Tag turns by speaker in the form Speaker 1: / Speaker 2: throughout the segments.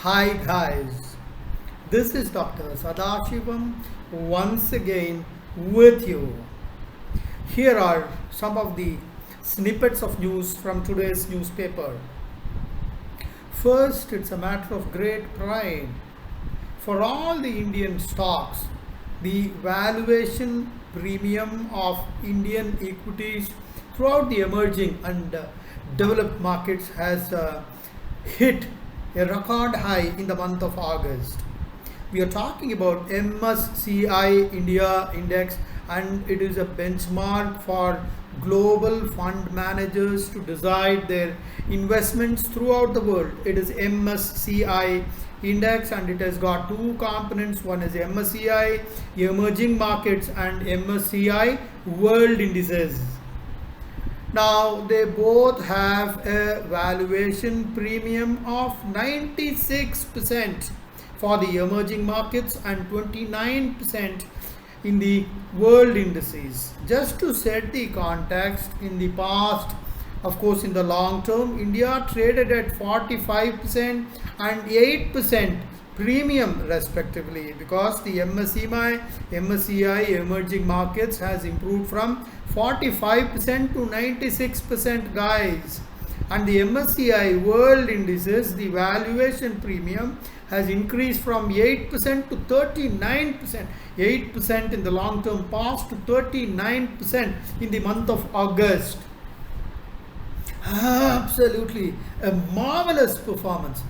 Speaker 1: Hi guys, this is Dr. SADASHIVAM once again with you. Here are some of the snippets of news from today's newspaper. First, it's a matter of great pride for all the Indian stocks. The valuation premium of Indian equities throughout the emerging and developed markets has hit a record high in the month of August. We are talking about MSCI India Index, and it is a benchmark for global fund managers to decide their investments throughout the world. It is MSCI Index and it has got two components. One is MSCI Emerging Markets and MSCI World Indices. Now they both have a valuation premium of 96% for the emerging markets and 29% in the world indices. Just to set the context, in the past, of course in the long term, India traded at 45% and 8% premium respectively, because the MSCI emerging markets has improved from 45% to 96%, guys, and the MSCI world indices, the valuation premium has increased from 8% to 39%, 8% in the long term past to 39% in the month of August. Absolutely a marvelous performance.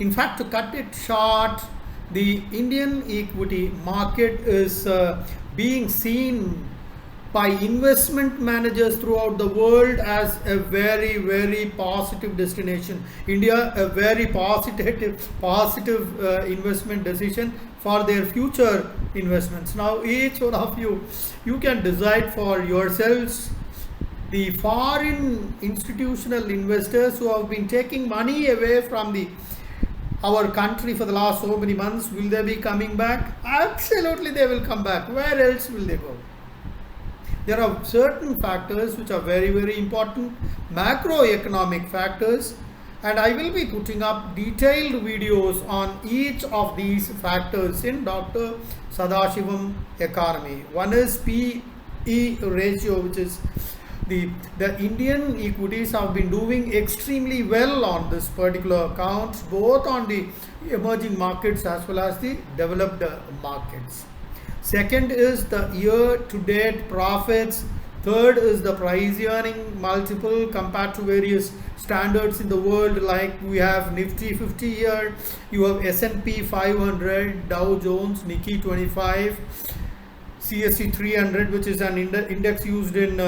Speaker 1: In fact, to cut it short, the Indian equity market is being seen by investment managers throughout the world as a very, very positive destination. India, a very positive investment decision for their future investments. Now, each one of you can decide for yourselves. The foreign institutional investors who have been taking money away from our country for the last so many months, will they be coming back? Absolutely, they will come back. Where else will they go? There are certain factors which are very, very important, macroeconomic factors, and I will be putting up detailed videos on each of these factors in Dr. SADASHIVAM economy. One is PE ratio, which is the Indian equities have been doing extremely well on this particular account, both on the emerging markets as well as the developed markets. Second is the year-to-date profits. Third is the price earning multiple compared to various standards in the world, like we have Nifty 50 here, you have S&P 500, Dow Jones, Nikkei 25, CSE 300, which is an index used in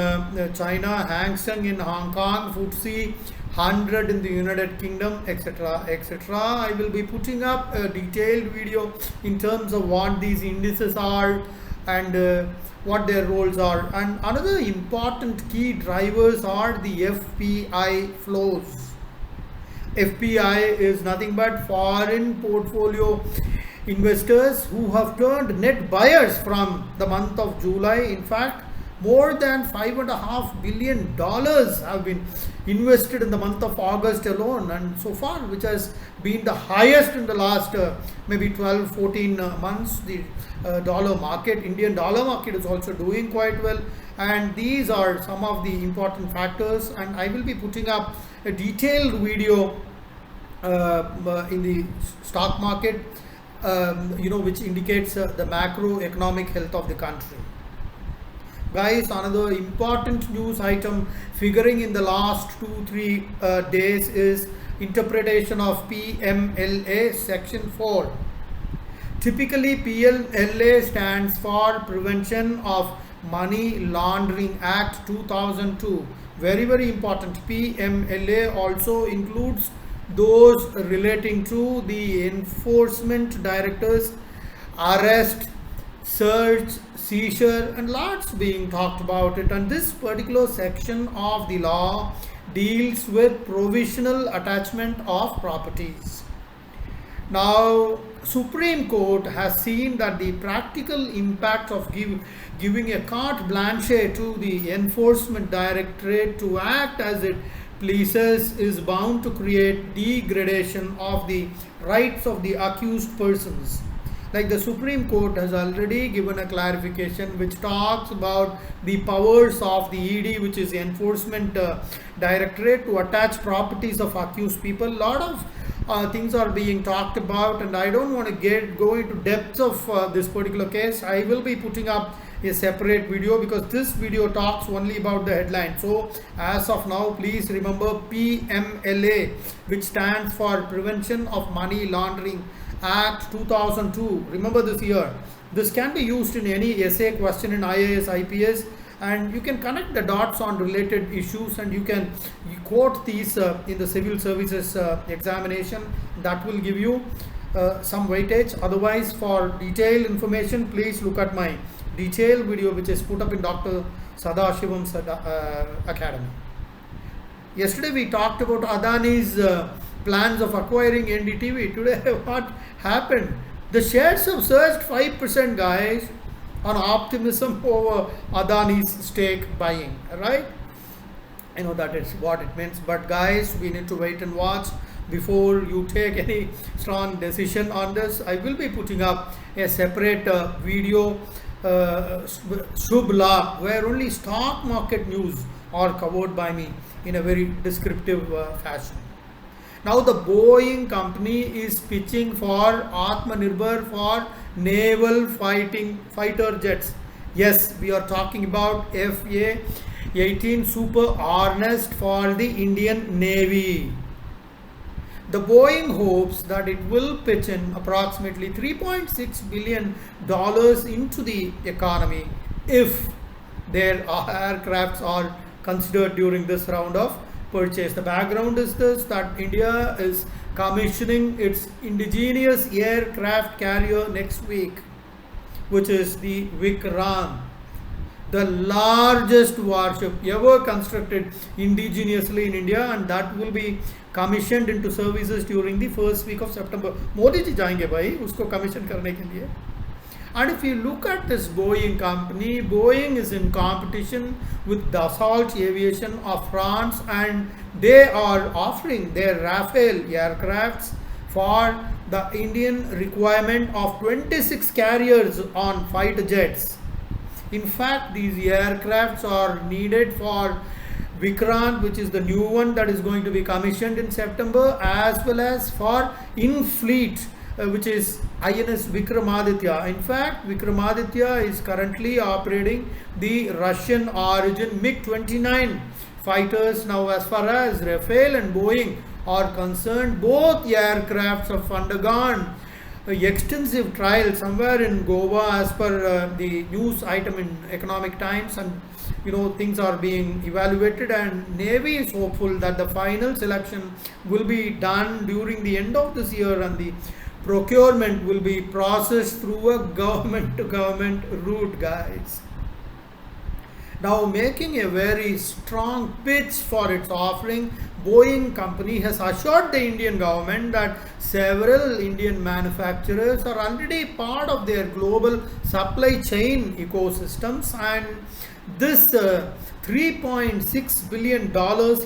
Speaker 1: China, Hang Seng in Hong Kong, FTSE 100 in the United Kingdom, etc., etc. I will be putting up a detailed video in terms of what these indices are and what their roles are. And another important key drivers are the FPI flows. FPI is nothing but foreign portfolio investors who have turned net buyers from the month of July. In fact, more than $5.5 billion have been invested in the month of August alone, and so far, which has been the highest in the last maybe 12-14 months. The dollar market, Indian dollar market, is also doing quite well, and these are some of the important factors, and I will be putting up a detailed video in the stock market, which indicates the macroeconomic health of the country. Guys, another important news item figuring in the last 2-3 days is interpretation of PMLA Section 4. Typically, PMLA stands for Prevention of Money Laundering Act 2002. Very, very important. PMLA also includes those relating to the enforcement directors, arrest, search, seizure, and lots being talked about it. And this particular section of the law deals with provisional attachment of properties. Now, Supreme Court has seen that the practical impact of giving a carte blanche to the enforcement directorate to act as it places is bound to create degradation of the rights of the accused persons. Like the Supreme Court has already given a clarification which talks about the powers of the ED, which is the Enforcement Directorate, to attach properties of accused people. A lot of things are being talked about, and I don't want to go into depths of this particular case. I will be putting up a separate video because this video talks only about the headline. So as of now, please remember PMLA, which stands for Prevention of Money Laundering Act 2002. Remember this year. This can be used in any essay question in IAS, IPS, and you can connect the dots on related issues, and you quote these in the civil services examination. That will give you some weightage. Otherwise, for detailed information, please look at my detailed video which is put up in Dr. SADASHIVAM's academy. Yesterday we talked about Adani's plans of acquiring NDTV. Today what happened? The shares have surged 5%, guys, on optimism over Adani's stake buying, right? I know that is what it means, but guys, we need to wait and watch before you take any strong decision on this. I will be putting up a separate video, Shubh Labh, where only stock market news are covered by me in a very descriptive fashion. Now the Boeing company is pitching for Atmanirbhar for naval fighter jets. Yes, we are talking about FA-18 Super Hornet for the Indian Navy. The Boeing hopes that it will pitch in approximately $3.6 billion into the economy if their aircrafts are considered during this round of purchase. The background is this, that India is commissioning its indigenous aircraft carrier next week, which is the Vikram, the largest warship ever constructed indigenously in India, and that will be commissioned into services during the first week of September. Modi ji jayenge bhai usko commission karne ke liye. And if you look at this Boeing company, Boeing is in competition with Dassault Aviation of France, and they are offering their Rafale aircrafts for the Indian requirement of 26 carriers on fighter jets. In fact, these aircrafts are needed for Vikrant, which is the new one that is going to be commissioned in September, as well as for in-fleet, which is INS Vikramaditya. In fact, Vikramaditya is currently operating the Russian origin MiG-29 fighters. Now, as far as Rafale and Boeing are concerned, both aircrafts have undergone extensive trials somewhere in Goa, as per the news item in Economic Times, and things are being evaluated, and Navy is hopeful that the final selection will be done during the end of this year, and the procurement will be processed through a government to government route, guys. Now, making a very strong pitch for its offering, Boeing company has assured the Indian government that several Indian manufacturers are already part of their global supply chain ecosystems, and this $3.6 billion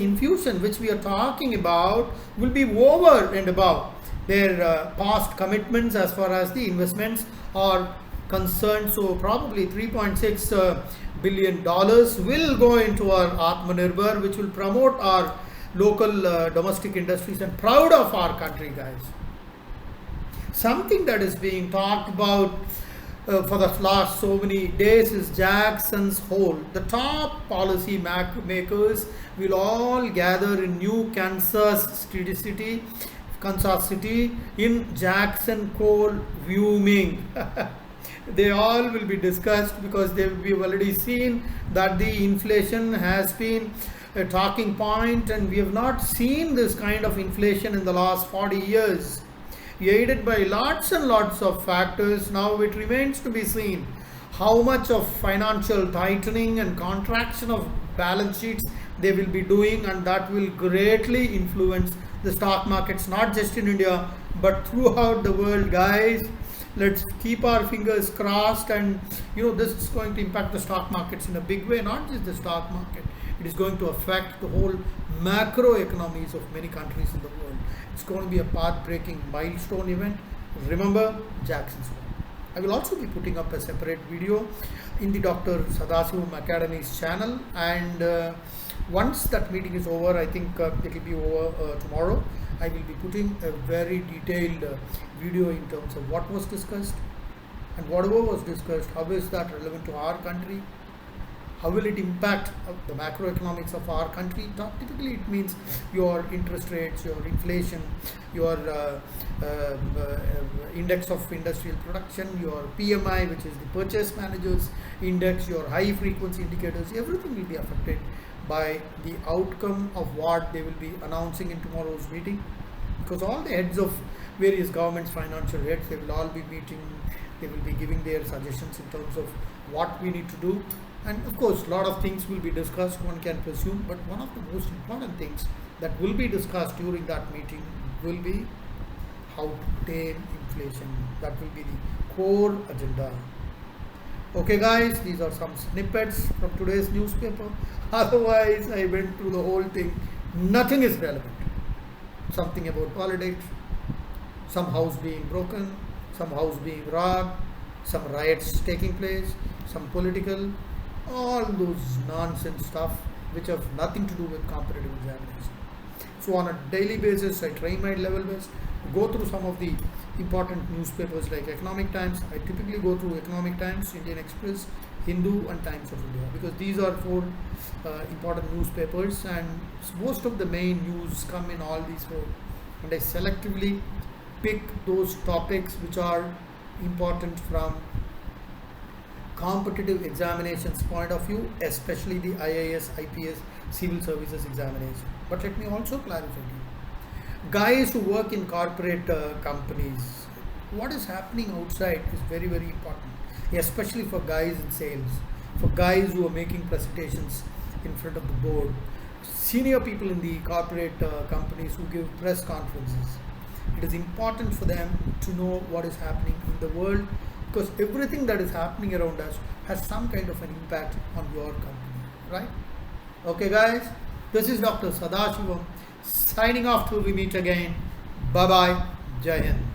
Speaker 1: infusion which we are talking about will be over and above their past commitments as far as the investments are concerned. So probably $3.6 billion will go into our Atmanirbhar, which will promote our local domestic industries, and proud of our country, guys. Something that is being talked about for the last so many days is Jackson's Hole. The top policy makers will all gather in New Kansas City in Jackson Hole, Wyoming. They all will be discussed because we've already seen that the inflation has been a talking point, and we have not seen this kind of inflation in the last 40 years, aided by lots and lots of factors. Now it remains to be seen how much of financial tightening and contraction of balance sheets they will be doing, and that will greatly influence the stock markets, not just in India but throughout the world, guys. Let's keep our fingers crossed, and this is going to impact the stock markets in a big way, not just the stock market, It is going to affect the whole macroeconomies of many countries in the world. It's going to be a path-breaking milestone event. Remember Jackson's Hole. I will also be putting up a separate video in the Dr. SADASHIVAM Academy's channel, and once that meeting is over, I think it will be over tomorrow, I will be putting a very detailed video in terms of what was discussed, and whatever was discussed, how is that relevant to our country, how will it impact the macroeconomics of our country. Typically it means your interest rates, your inflation, your index of industrial production, your PMI, which is the purchase managers index, your high frequency indicators. Everything will be affected by the outcome of what they will be announcing in tomorrow's meeting, because all the heads of various governments, financial heads, they will all be meeting. They will be giving their suggestions in terms of what we need to do. And of course, a lot of things will be discussed, one can presume, but one of the most important things that will be discussed during that meeting will be how to tame inflation. That will be the core agenda. Okay guys, these are some snippets from today's newspaper. Otherwise, I went through the whole thing. Nothing is relevant. Something about politics, some house being broken, some house being robbed, some riots taking place, some political, all those nonsense stuff which have nothing to do with competitive examination. So on a daily basis, I try my level best to go through some of the important newspapers like Economic Times. I typically go through Economic Times, Indian Express, Hindu and Times of India, because these are four important newspapers, and most of the main news come in all these four, and I selectively pick those topics which are important from competitive examinations point of view, especially the IAS, IPS, civil services examination. But let me also clarify to you, guys who work in corporate companies, what is happening outside is very, very important, especially for guys in sales, for guys who are making presentations in front of the board, senior people in the corporate companies who give press conferences. It is important for them to know what is happening in the world, because everything that is happening around us has some kind of an impact on your company, right? Okay guys, this is Dr. SADASHIVAM signing off till we meet again. Bye bye. Jai Hind.